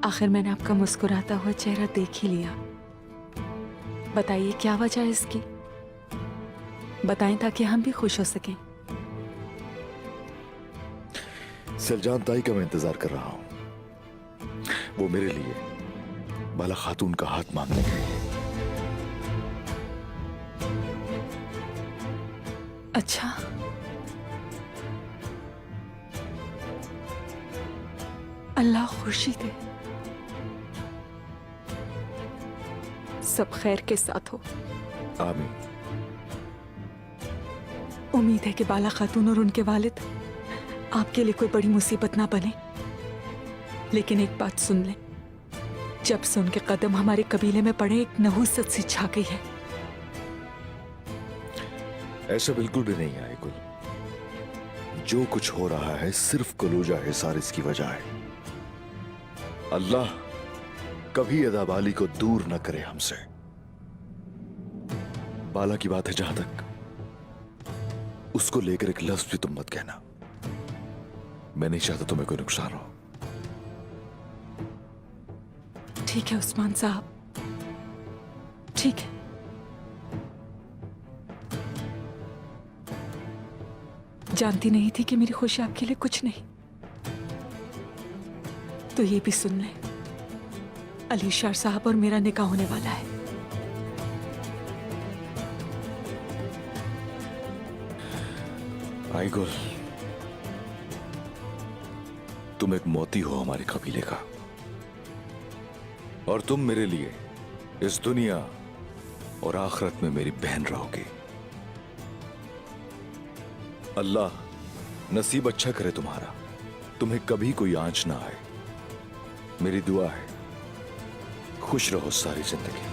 आखिर मैंने आपका मुस्कुराता हुआ चेहरा देख ही लिया। बताइए क्या वजह है इसकी? बताएं ताकि हम भी खुश हो सकें। सलजान ताई का मैं इंतजार कर रहा हूं। वो मेरे लिए बाला खातून का हाथ मांगने गई। अच्छा, अल्लाह खुशी दे, सब खैर के साथ हो। आमीन। उम्मीद है कि बाला खातून और उनके वालिद आपके लिए कोई बड़ी मुसीबत ना बने। लेकिन एक बात सुन लें, जब से उनके कदम हमारे कबीले में पड़े एक नहुसत सी छा गई है। ऐसा बिल्कुल भी नहीं है गुल। जो कुछ हो रहा है सिर्फ कलूजा हिसार इसकी वजह है। अल्लाह कभी अदाबाली को दूर न करे हमसे। बाला की बात है जहां तक, उसको लेकर एक लफ्ज भी तुम मत कहना। मैं नहीं चाहता तुम्हें कोई नुकसान हो। ठीक है उस्मान साहब, ठीक है। जानती नहीं थी कि मेरी खुशी आपके लिए कुछ नहीं। तो ये भी सुन ले, अली शार साहब और मेरा निकाह होने वाला है। आई गुल, तुम एक मोती हो हमारे कबीले का, और तुम मेरे लिए इस दुनिया और आखिरत में मेरी बहन रहोगी। अल्लाह नसीब अच्छा करे तुम्हारा, तुम्हें कभी कोई आंच ना आए। मेरी दुआ है खुश रहो सारी जिंदगी।